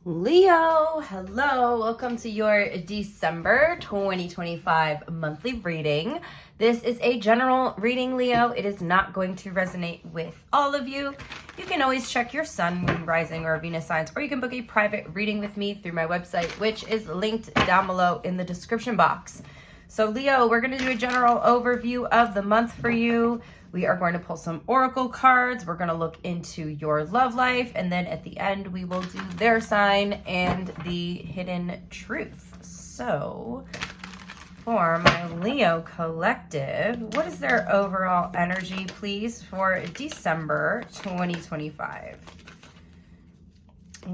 Leo, hello, welcome to your December 2025 monthly reading. This is a general reading, Leo. It is not going to resonate with all of you. You can always check your sun, moon, rising, or Venus signs, or you can book a private reading with me through my website, which is linked down below in the description box. So Leo, we're going to do a general overview of the month for you. We are going to pull some oracle cards. We're going to look into your love life. And then at the end, we will do their sign and the hidden truth. So for my Leo collective, what is their overall energy, please, for December 2025?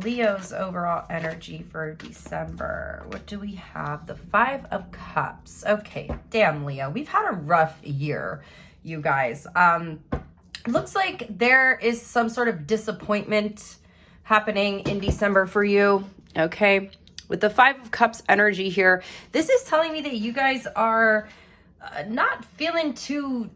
Leo's overall energy for December. What do we have? The Five of Cups. Okay, damn, Leo. We've had a rough year, you guys. Looks like there is some sort of disappointment happening in December for you, okay? With the Five of Cups energy here, this is telling me that you guys are not feeling too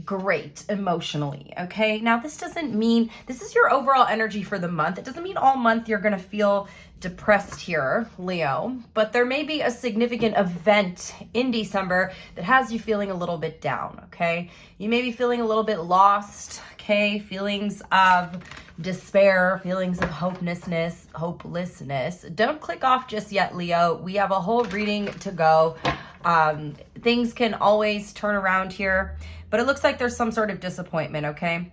great emotionally, okay? Now, this doesn't mean, this is your overall energy for the month. It doesn't mean all month you're going to feel depressed here, Leo, but there may be a significant event in December that has you feeling a little bit down, okay? You may be feeling a little bit lost, okay? Feelings of despair, feelings of hopelessness. Don't click off just yet, Leo. We have a whole reading to go. Things can always turn around here, but it looks like there's some sort of disappointment, okay?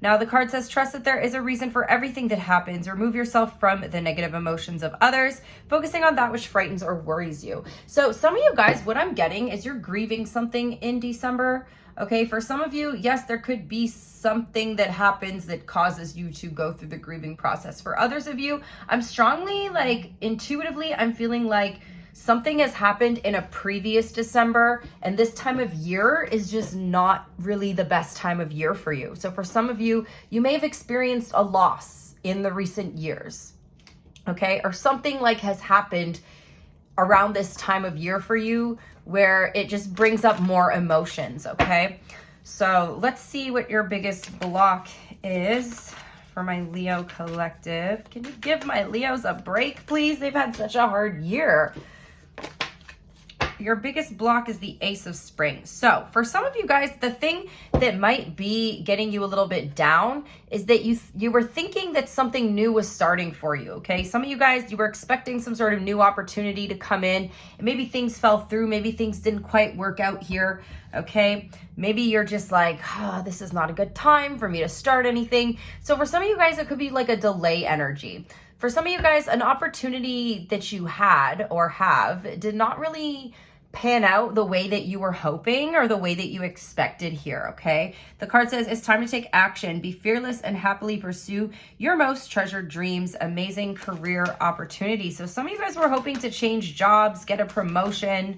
Now, the card says, trust that there is a reason for everything that happens. Remove yourself from the negative emotions of others, focusing on that which frightens or worries you. So some of you guys, what I'm getting is you're grieving something in December, okay? For some of you, yes, there could be something that happens that causes you to go through the grieving process. For others of you, I'm strongly, intuitively, I'm feeling like something has happened in a previous December, and this time of year is just not really the best time of year for you. So for some of you, you may have experienced a loss in the recent years, okay? Or something has happened around this time of year for you where it just brings up more emotions, okay? So let's see what your biggest block is for my Leo collective. Can you give my Leos a break, please? They've had such a hard year. Your biggest block is the Ace of Spring. So for some of you guys, the thing that might be getting you a little bit down is that you were thinking that something new was starting for you, okay? Some of you guys, you were expecting some sort of new opportunity to come in, and maybe things fell through, maybe things didn't quite work out here, okay? Maybe you're just like, this is not a good time for me to start anything. So for some of you guys, it could be like a delay energy. For some of you guys, an opportunity that you had or have did not really pan out the way that you were hoping or the way that you expected here, okay? The card says it's time to take action. Be fearless and happily pursue your most treasured dreams, amazing career opportunities. So some of you guys were hoping to change jobs, get a promotion,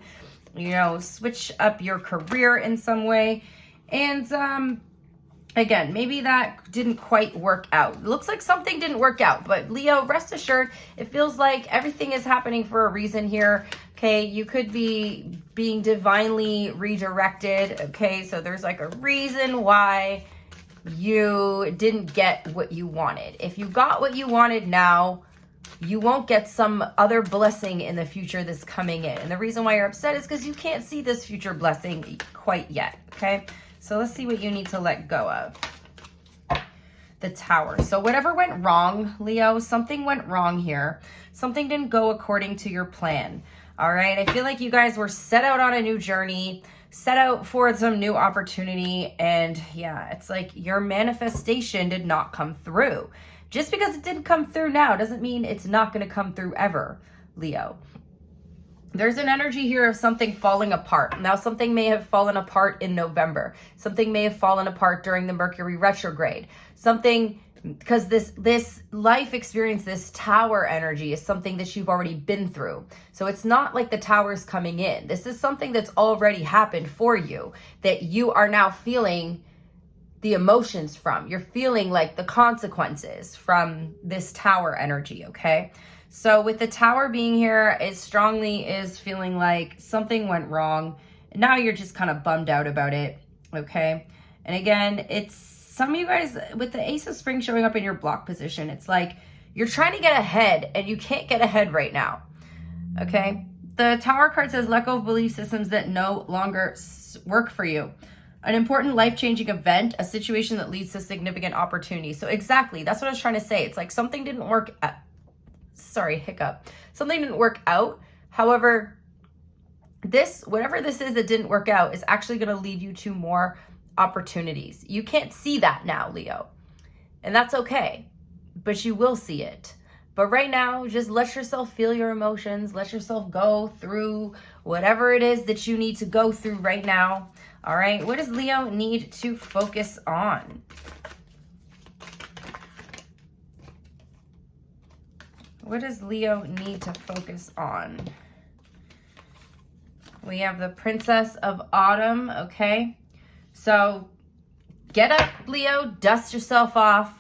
switch up your career in some way. And again, maybe that didn't quite work out. It looks like something didn't work out, but Leo, rest assured, it feels like everything is happening for a reason here. Okay, you could be being divinely redirected. Okay, so there's a reason why you didn't get what you wanted. If you got what you wanted now, you won't get some other blessing in the future that's coming in. And the reason why you're upset is because you can't see this future blessing quite yet. Okay, so let's see what you need to let go of. The Tower. So whatever went wrong, Leo, something went wrong here. Something didn't go according to your plan. All right. I feel like you guys were set out on a new journey, set out for some new opportunity. And yeah, it's like your manifestation did not come through. Just because it didn't come through now doesn't mean it's not going to come through ever, Leo. There's an energy here of something falling apart. Now, something may have fallen apart in November. Something may have fallen apart during the Mercury retrograde. Something, because this life experience, this tower energy is something that you've already been through. So it's not like the tower's coming in. This is something that's already happened for you that you are now feeling the emotions from. You're feeling like the consequences from this tower energy, okay? So with the Tower being here, it strongly is feeling like something went wrong. Now you're just kind of bummed out about it, okay? And again, it's some of you guys with the Ace of Spring showing up in your block position. It's like You're trying to get ahead and you can't get ahead right now. Okay? The Tower card says let go of belief systems that no longer work for you. An important life-changing event, a situation that leads to significant opportunity. So exactly, that's what I was trying to say. It's like something didn't work out. Sorry, hiccup. Something didn't work out. However, whatever this is that didn't work out is actually going to lead you to more opportunities. You can't see that now, Leo. And that's okay. But you will see it. But right now, just let yourself feel your emotions. Let yourself go through whatever it is that you need to go through right now. All right, what does Leo need to focus on? What does Leo need to focus on? We have the Princess of Autumn, okay? So get up, Leo, dust yourself off,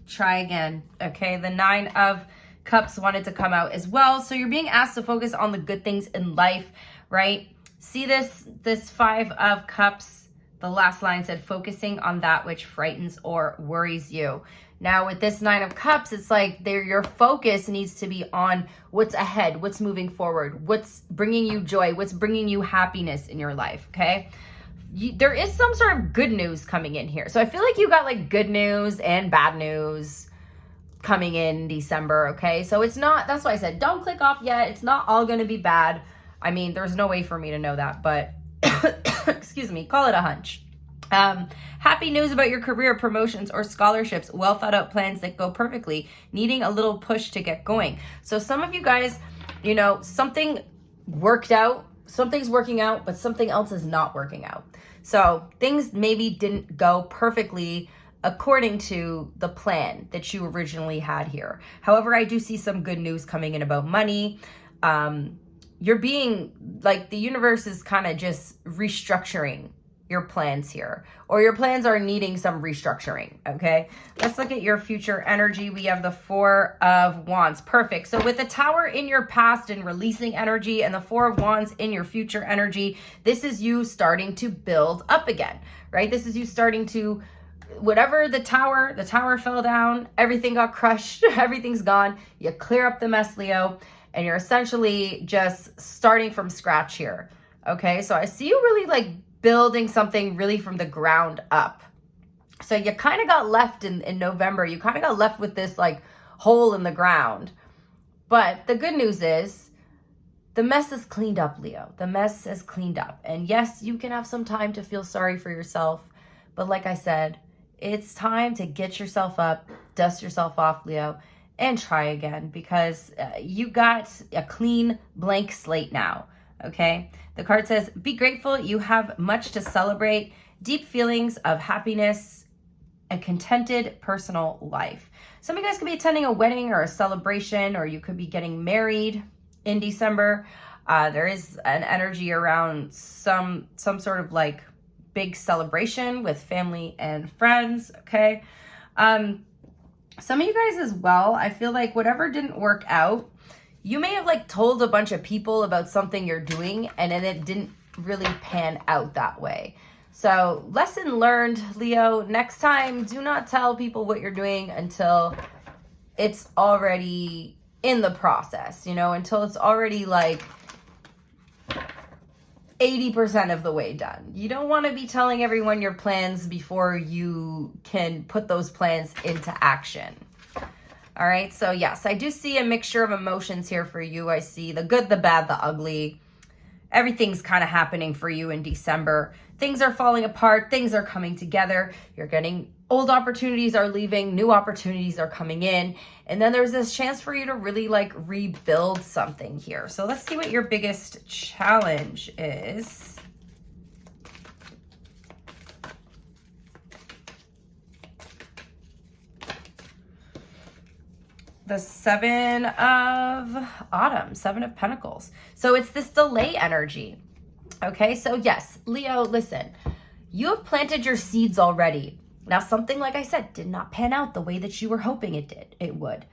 try again, okay? The Nine of Cups wanted to come out as well. So you're being asked to focus on the good things in life, right? See this Five of Cups, the last line said, focusing on that which frightens or worries you. Now with this Nine of Cups, it's like your focus needs to be on what's ahead, what's moving forward, what's bringing you joy, what's bringing you happiness in your life, okay? There is some sort of good news coming in here. So I feel like you got like good news and bad news coming in December, okay? So it's not, that's why I said don't click off yet. It's not all going to be bad. I mean, there's no way for me to know that, but excuse me, call it a hunch. Happy news about your career, promotions, or scholarships, well thought out plans that go perfectly, needing a little push to get going. So some of you guys, you know, something worked out, something's working out, but something else is not working out. So things maybe didn't go perfectly according to the plan that you originally had here. However, I do see some good news coming in about money. You're being like, the universe is kind of just restructuring your plans here, or your plans are needing some restructuring, okay? Let's look at your future energy. We have the Four of Wands. Perfect. So with the Tower in your past and releasing energy and the Four of Wands in your future energy, this is you starting to build up again, right? This is you starting to, whatever the tower fell down, everything got crushed, everything's gone. You clear up the mess, Leo, and you're essentially just starting from scratch here, okay? So I see you really like building something really from the ground up. So you kind of got left in November. You kind of got left with this like hole in the ground. But the good news is the mess is cleaned up, Leo. The mess is cleaned up. And yes, you can have some time to feel sorry for yourself. But like I said, it's time to get yourself up, dust yourself off, Leo, and try again, because you got a clean blank slate now. Okay, the card says, be grateful. You have much to celebrate, deep feelings of happiness, a contented personal life. Some of you guys could be attending a wedding or a celebration, or you could be getting married in December. There is an energy around some sort of like big celebration with family and friends. Okay. Some of you guys as well, I feel like whatever didn't work out, you may have like told a bunch of people about something you're doing and then it didn't really pan out that way. So lesson learned, Leo, next time, do not tell people what you're doing until it's already in the process, you know, until it's already like 80% of the way done. You don't want to be telling everyone your plans before you can put those plans into action. All right, so yes, I do see a mixture of emotions here for you. I see the good, the bad, the ugly. Everything's kind of happening for you in December. Things are falling apart. Things are coming together. You're getting old opportunities are leaving. New opportunities are coming in. And then there's this chance for you to really like rebuild something here. So let's see what your biggest challenge is. The Seven of Autumn, Seven of Pentacles. So it's this delay energy. Okay, so yes, Leo, listen, you have planted your seeds already. Now, something, like I said, did not pan out the way that you were hoping it would.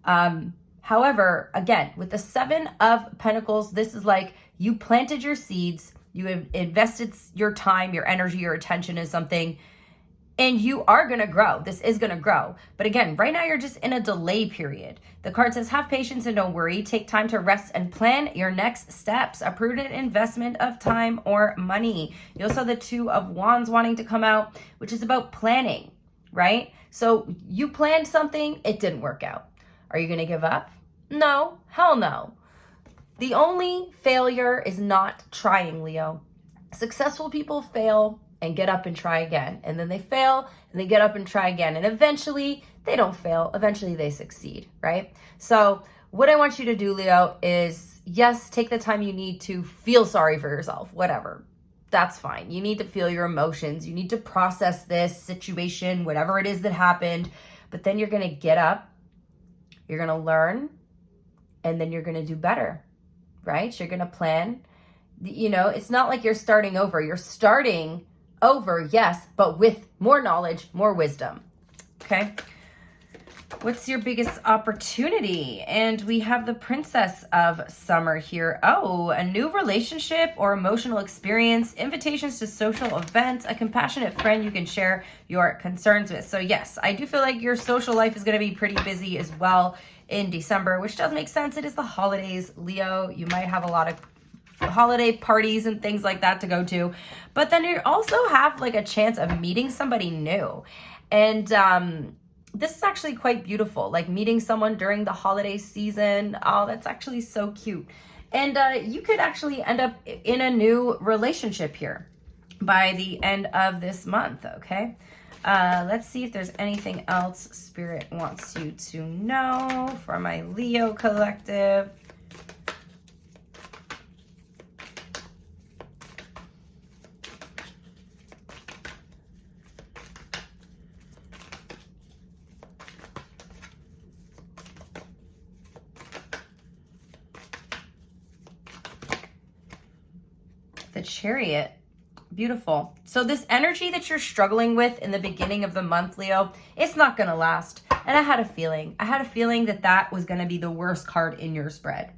However, again, with the Seven of Pentacles, this is like you planted your seeds, you have invested your time, your energy, your attention in something, And you are going to grow. This is going to grow. But again, right now you're just in a delay period. The card says, have patience and don't worry. Take time to rest and plan your next steps. A prudent investment of time or money. You also have the Two of Wands wanting to come out, which is about planning, right? So you planned something, it didn't work out. Are you going to give up? No, hell no. The only failure is not trying, Leo. Successful people fail and get up and try again. And then they fail and they get up and try again. And eventually they don't fail. Eventually they succeed, right? So what I want you to do, Leo, is yes, take the time you need to feel sorry for yourself, whatever. That's fine. You need to feel your emotions. You need to process this situation, whatever it is that happened. But then you're going to get up, you're going to learn, and then you're going to do better, right? You're going to plan. You know, it's not like you're starting over. You're starting over, yes, but with more knowledge, more wisdom. Okay. What's your biggest opportunity? And we have the Princess of Summer here. Oh, a new relationship or emotional experience, invitations to social events, a compassionate friend you can share your concerns with. So yes, I do feel like your social life is going to be pretty busy as well in December, which does make sense. It is the holidays, Leo. You might have a lot of holiday parties and things like that to go to, but then you also have like a chance of meeting somebody new. And this is actually quite beautiful, like meeting someone during the holiday season. Oh, that's actually so cute. And you could actually end up in a new relationship here by the end of this month. Okay, let's see if there's anything else Spirit wants you to know for my Leo collective. The Chariot. Beautiful. So this energy that you're struggling with in the beginning of the month, Leo, it's not going to last. And I had a feeling that that was going to be the worst card in your spread.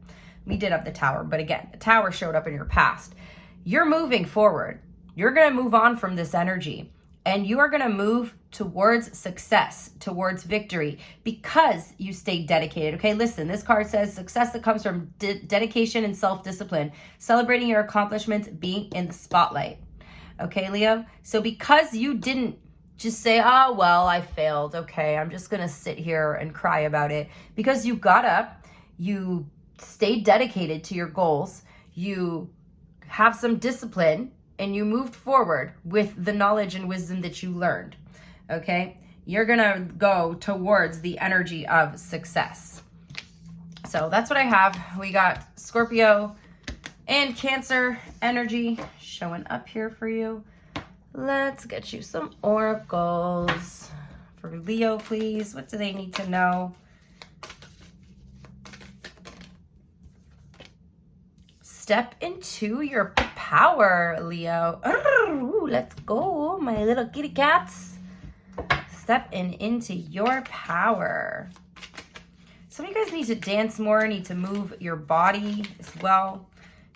We did have the Tower, but again, the Tower showed up in your past. You're moving forward. You're going to move on from this energy. And you are going to move towards success, towards victory, because you stayed dedicated. Okay, listen, this card says success that comes from dedication and self-discipline, celebrating your accomplishments, being in the spotlight. Okay, Leo? So because you didn't just say, oh, well, I failed. Okay, I'm just going to sit here and cry about it. Because you got up, you stayed dedicated to your goals, you have some discipline, and you moved forward with the knowledge and wisdom that you learned, okay? You're gonna go towards the energy of success. So that's what I have. We got Scorpio and Cancer energy showing up here for you. Let's get you some oracles. For Leo, please. What do they need to know? Step into your power, Leo. Ooh, let's go, my little kitty cats. Step into your power. Some of you guys need to dance more, need to move your body as well.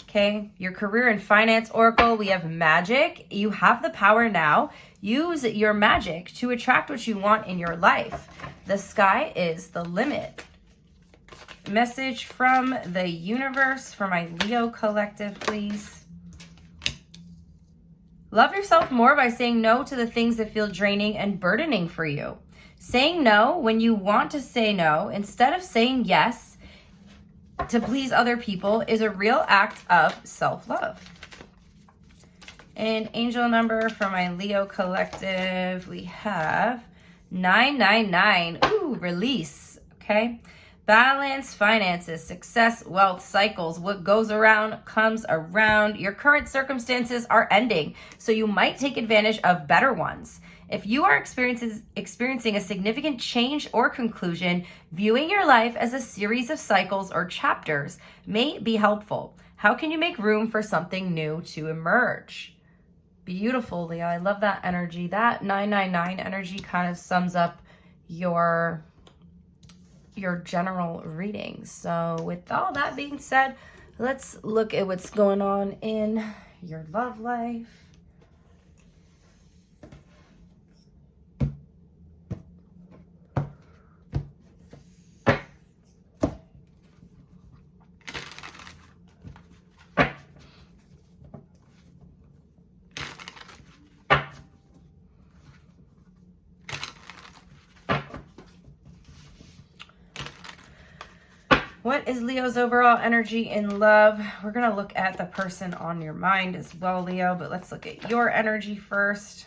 Okay, your career and finance oracle, we have magic. You have the power now. Use your magic to attract what you want in your life. The sky is the limit. Message from the universe for my Leo collective, please. Love yourself more by saying no to the things that feel draining and burdening for you. Saying no when you want to say no instead of saying yes to please other people is a real act of self-love. And angel number for my Leo collective, we have 999. Ooh, release. Okay. Balance, finances, success, wealth, cycles. What goes around comes around. Your current circumstances are ending, so you might take advantage of better ones. If you are experiencing a significant change or conclusion, viewing your life as a series of cycles or chapters may be helpful. How can you make room for something new to emerge? Beautiful, Leo. I love that energy. That 999 energy kind of sums up your general reading. So with all that being said, let's look at what's going on in your love life. What is Leo's overall energy in love? We're going to look at the person on your mind as well, Leo, but let's look at your energy first.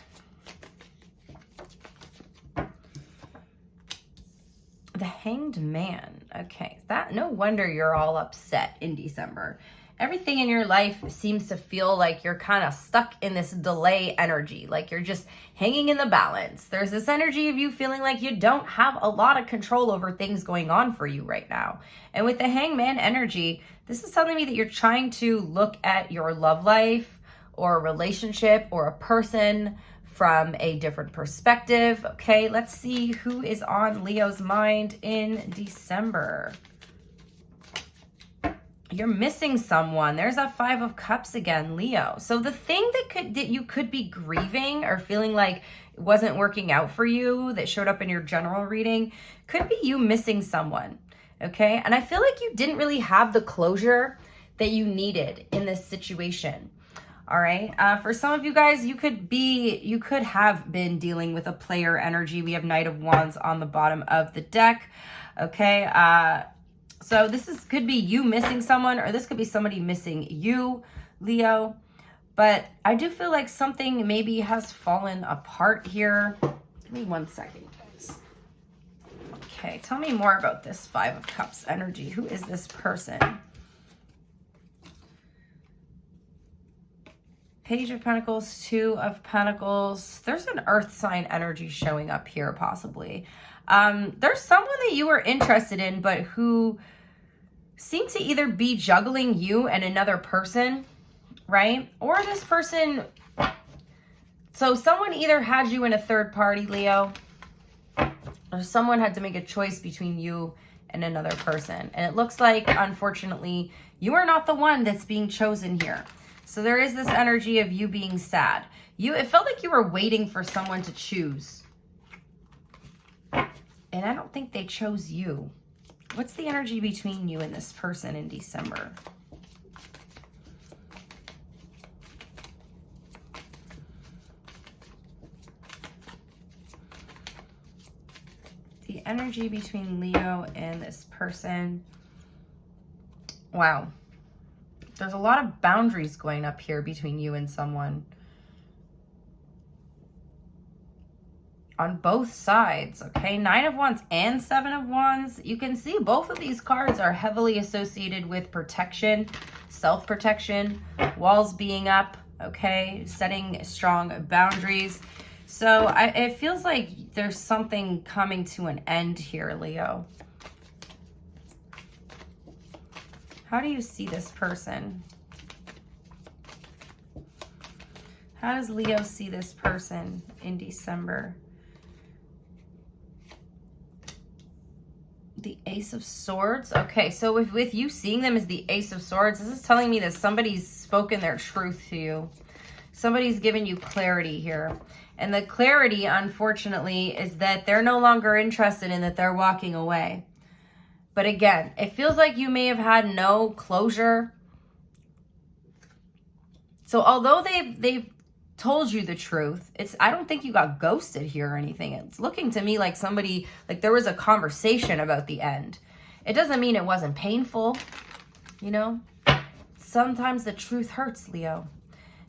The Hanged Man. Okay, that no wonder you're all upset in December. Everything in your life seems to feel like you're kind of stuck in this delay energy, like you're just hanging in the balance. There's this energy of you feeling like you don't have a lot of control over things going on for you right now. And with the Hangman energy, this is telling me that you're trying to look at your love life or a relationship or a person from a different perspective. Okay, let's see who is on Leo's mind in December. You're missing someone. There's that 5 of Cups again, Leo. So the thing that you could be grieving or feeling like it wasn't working out for you that showed up in your general reading could be you missing someone, okay? And I feel like you didn't really have the closure that you needed in this situation, all right? For some of you guys, you could have been dealing with a player energy. We have Knight of Wands on the bottom of the deck, okay? So this could be you missing someone, or this could be somebody missing you, Leo. But I do feel like something maybe has fallen apart here. Give me 1 second, guys. Okay, tell me more about this 5 of Cups energy. Who is this person? Page of Pentacles, 2 of Pentacles. There's an earth sign energy showing up here, possibly. There's someone that you were interested in, but who seem to either be juggling you and another person, right? Or this person, so someone either had you in a third party, Leo, or someone had to make a choice between you and another person. And it looks like, unfortunately, you are not the one that's being chosen here. So there is this energy of you being sad. It felt like you were waiting for someone to choose. And I don't think they chose you. What's the energy between you and this person in December? The energy between Leo and this person. Wow. There's a lot of boundaries going up here between you and someone. On both sides, okay? 9 of Wands and 7 of Wands. You can see both of these cards are heavily associated with protection, self-protection, walls being up, okay? Setting strong boundaries. So it feels like there's something coming to an end here, Leo. How do you see this person? How does Leo see this person in December? The Ace of Swords. Okay, so with you seeing them as the Ace of Swords, this is telling me that somebody's spoken their truth to you. Somebody's given you clarity here. And the clarity, unfortunately, is that they're no longer interested in that they're walking away. But again, it feels like you may have had no closure. So although they've told you the truth, I don't think you got ghosted here or anything. It's looking to me like somebody, like there was a conversation about the end. It doesn't mean it wasn't painful, you know? Sometimes the truth hurts, Leo.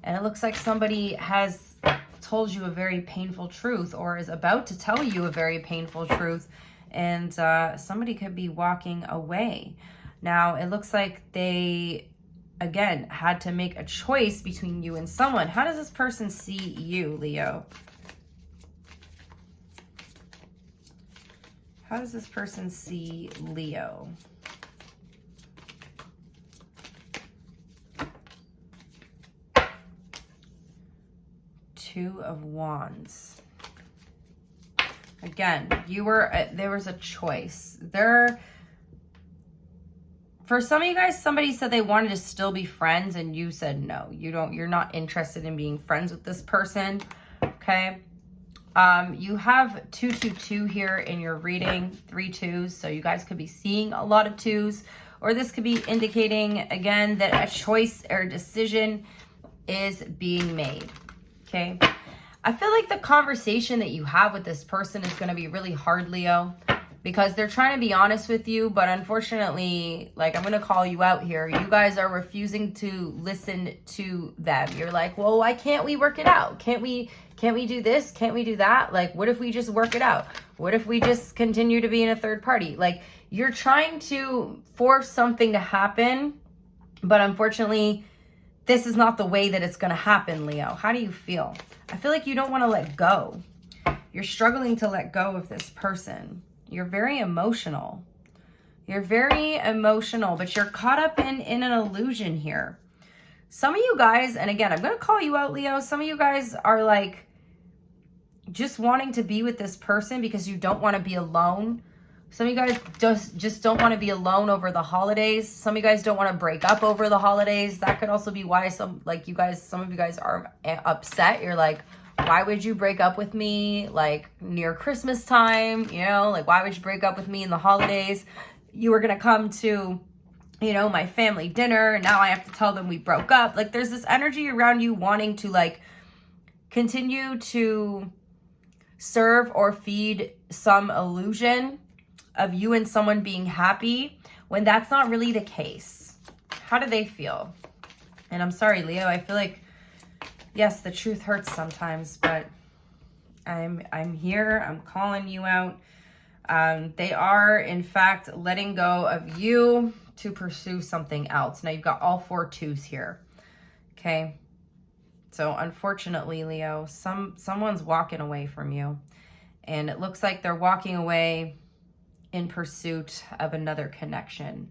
And it looks like somebody has told you a very painful truth or is about to tell you a very painful truth. And somebody could be walking away. Now, it looks like they, again, had to make a choice between you and someone. How does this person see you, Leo? How does this person see Leo? Two of Wands. Again, there was a choice. For some of you guys, somebody said they wanted to still be friends and you said no. You're not interested in being friends with this person. Okay. You have 222 here in your reading, 3 2s. So you guys could be seeing a lot of 2s, or this could be indicating again that a choice or a decision is being made. Okay. I feel like the conversation that you have with this person is going to be really hard, Leo. because they're trying to be honest with you, but unfortunately, like, I'm going to call you out here. You guys are refusing to listen to them. You're like, well, why can't we work it out? Can't we do this? Can't we do that? Like, what if we just work it out? What if we just continue to be in a third party? Like, you're trying to force something to happen, but unfortunately, this is not the way that it's going to happen, Leo. How do you feel? I feel like you don't want to let go. You're struggling to let go of this person. You're very emotional. You're very emotional, but you're caught up in an illusion here. Some of you guys, and again, I'm going to call you out, Leo. Some of you guys are like just wanting to be with this person because you don't want to be alone. Some of you guys just don't want to be alone over the holidays. Some of you guys don't want to break up over the holidays. That could also be why some of you guys are upset. You're like, why would you break up with me like near Christmas time? You know, like, why would you break up with me in the holidays? You were going to come to, you know, my family dinner. And now I have to tell them we broke up. Like, there's this energy around you wanting to like continue to serve or feed some illusion of you and someone being happy when that's not really the case. How do they feel? And I'm sorry, Leo, I feel like, yes, the truth hurts sometimes, but I'm here, I'm calling you out. They are, in fact, letting go of you to pursue something else. Now, you've got all 4 twos here, okay? So, unfortunately, Leo, someone's walking away from you, and it looks like they're walking away in pursuit of another connection.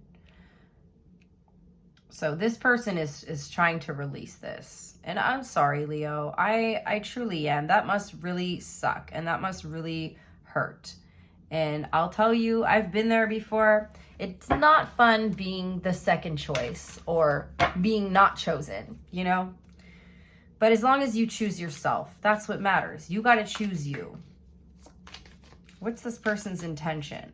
So this person is trying to release this. And I'm sorry, Leo. I truly am. That must really suck. And that must really hurt. And I'll tell you, I've been there before. It's not fun being the second choice or being not chosen, you know? But as long as you choose yourself, that's what matters. You got to choose you. What's this person's intention?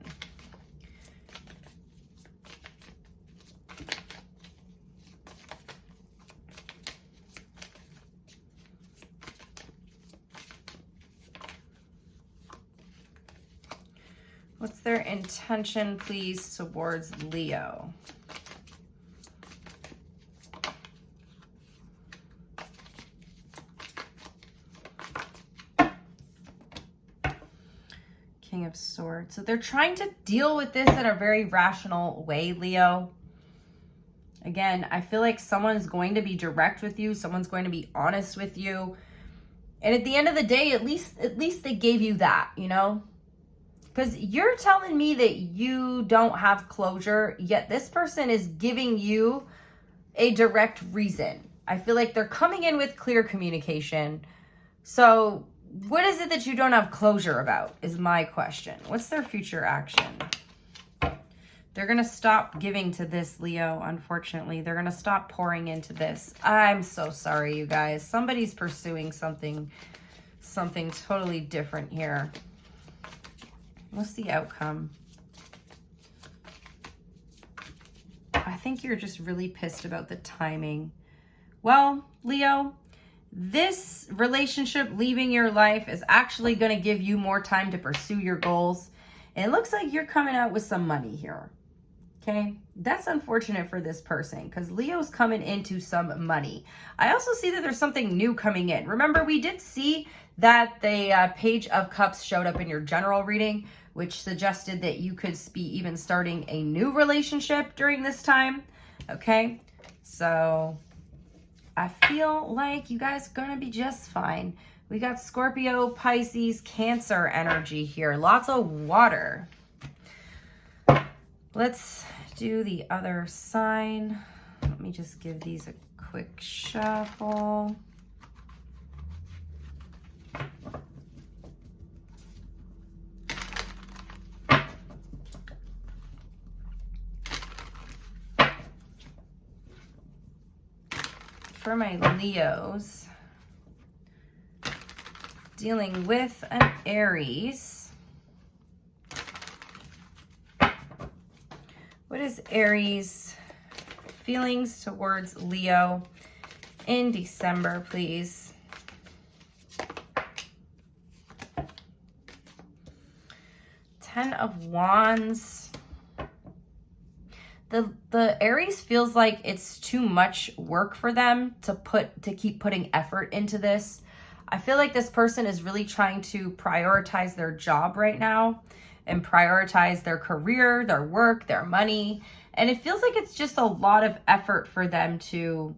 What's their intention, please, towards Leo? King of Swords. So they're trying to deal with this in a very rational way, Leo. Again, I feel like someone's going to be direct with you. Someone's going to be honest with you. And at the end of the day, at least they gave you that, you know? Because you're telling me that you don't have closure, yet this person is giving you a direct reason. I feel like they're coming in with clear communication. So what is it that you don't have closure about is my question. What's their future action? They're going to stop giving to this, Leo, unfortunately. They're going to stop pouring into this. I'm so sorry, you guys. Somebody's pursuing something totally different here. What's the outcome? I think you're just really pissed about the timing. Well, Leo, this relationship leaving your life is actually going to give you more time to pursue your goals. And it looks like you're coming out with some money here. Okay, that's unfortunate for this person because Leo's coming into some money. I also see that there's something new coming in. Remember, we did see that the Page of Cups showed up in your general reading, which suggested that you could be even starting a new relationship during this time. Okay, so I feel like you guys are going to be just fine. We got Scorpio, Pisces, Cancer energy here. Lots of water. Let's do the other sign. Let me just give these a quick shuffle. For my Leos, dealing with an Aries. What is Aries' feelings towards Leo in December, please? Ten of Wands. The Aries feels like it's too much work for them to keep putting effort into this. I feel like this person is really trying to prioritize their job right now and prioritize their career, their work, their money. And it feels like it's just a lot of effort for them to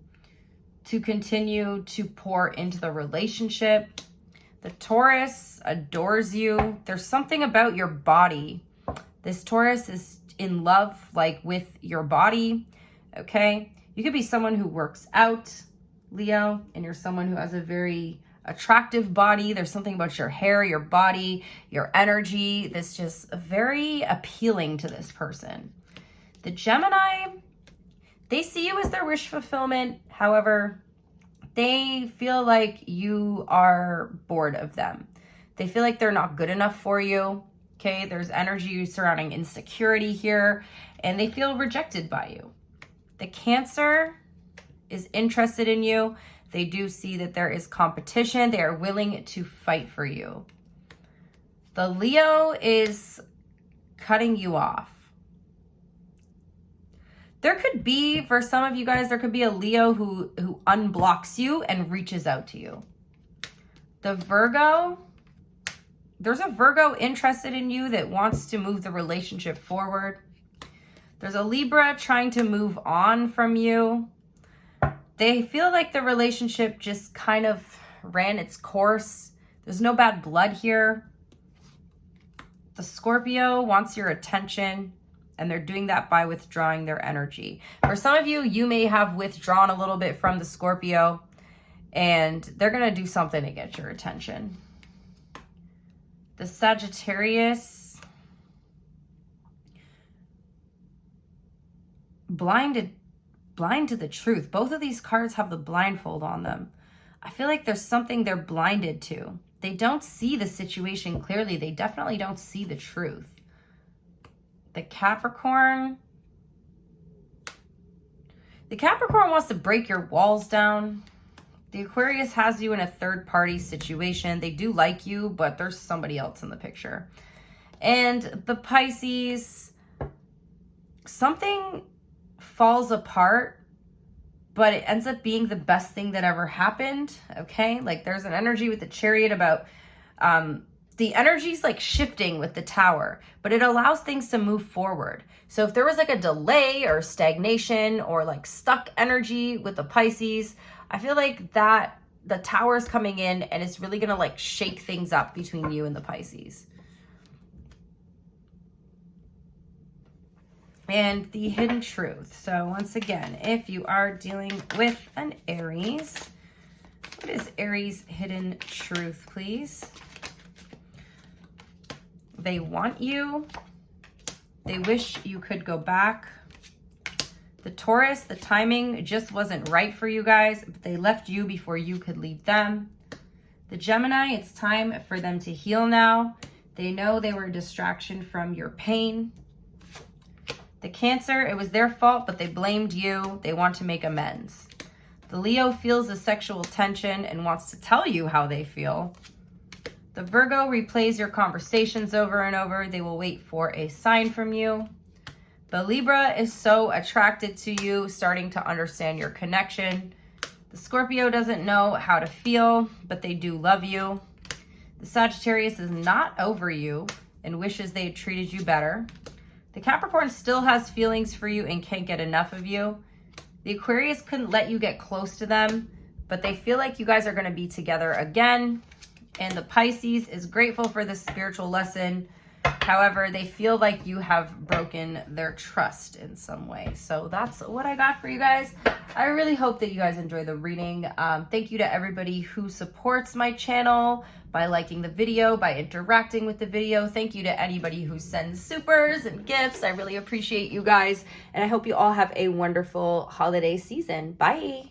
continue to pour into the relationship. The Taurus adores you. There's something about your body. This Taurus is in love, like, with your body, okay? You could be someone who works out, Leo, and you're someone who has a very attractive body. There's something about your hair, your body, your energy that's just very appealing to this person. The Gemini, they see you as their wish fulfillment. However, they feel like you are bored of them. They feel like they're not good enough for you. Okay, there's energy surrounding insecurity here, and they feel rejected by you. The Cancer is interested in you. They do see that there is competition. They are willing to fight for you. The Leo is cutting you off. There could be, for some of you guys, there could be a Leo who unblocks you and reaches out to you. The Virgo, there's a Virgo interested in you that wants to move the relationship forward. There's a Libra trying to move on from you. They feel like the relationship just kind of ran its course. There's no bad blood here. The Scorpio wants your attention, and they're doing that by withdrawing their energy. For some of you, you may have withdrawn a little bit from the Scorpio, and they're going to do something to get your attention. The Sagittarius, blind to the truth. Both of these cards have the blindfold on them. I feel like there's something they're blinded to. They don't see the situation clearly. They definitely don't see the truth. The Capricorn wants to break your walls down. The Aquarius has you in a third-party situation. They do like you, but there's somebody else in the picture. And the Pisces, something falls apart, but it ends up being the best thing that ever happened, okay? Like, there's an energy with the Chariot about the energy's like shifting with the Tower, but it allows things to move forward. So if there was like a delay or stagnation or like stuck energy with the Pisces, I feel like that the Tower is coming in and it's really going to like shake things up between you and the Pisces. And the hidden truth. So once again, if you are dealing with an Aries, what is Aries' hidden truth, please? They want you. They wish you could go back. The Taurus, the timing just wasn't right for you guys, but they left you before you could leave them. The Gemini, it's time for them to heal now. They know they were a distraction from your pain. The Cancer, it was their fault, but they blamed you. They want to make amends. The Leo feels the sexual tension and wants to tell you how they feel. The Virgo replays your conversations over and over. They will wait for a sign from you. The Libra is so attracted to you, starting to understand your connection. The Scorpio doesn't know how to feel, but they do love you. The Sagittarius is not over you and wishes they had treated you better. The Capricorn still has feelings for you and can't get enough of you. The Aquarius couldn't let you get close to them, but they feel like you guys are going to be together again. And the Pisces is grateful for this spiritual lesson. However, they feel like you have broken their trust in some way. So that's what I got for you guys. I really hope that you guys enjoy the reading. Thank you to everybody who supports my channel by liking the video, by interacting with the video. Thank you to anybody who sends supers and gifts. I really appreciate you guys. And I hope you all have a wonderful holiday season. Bye.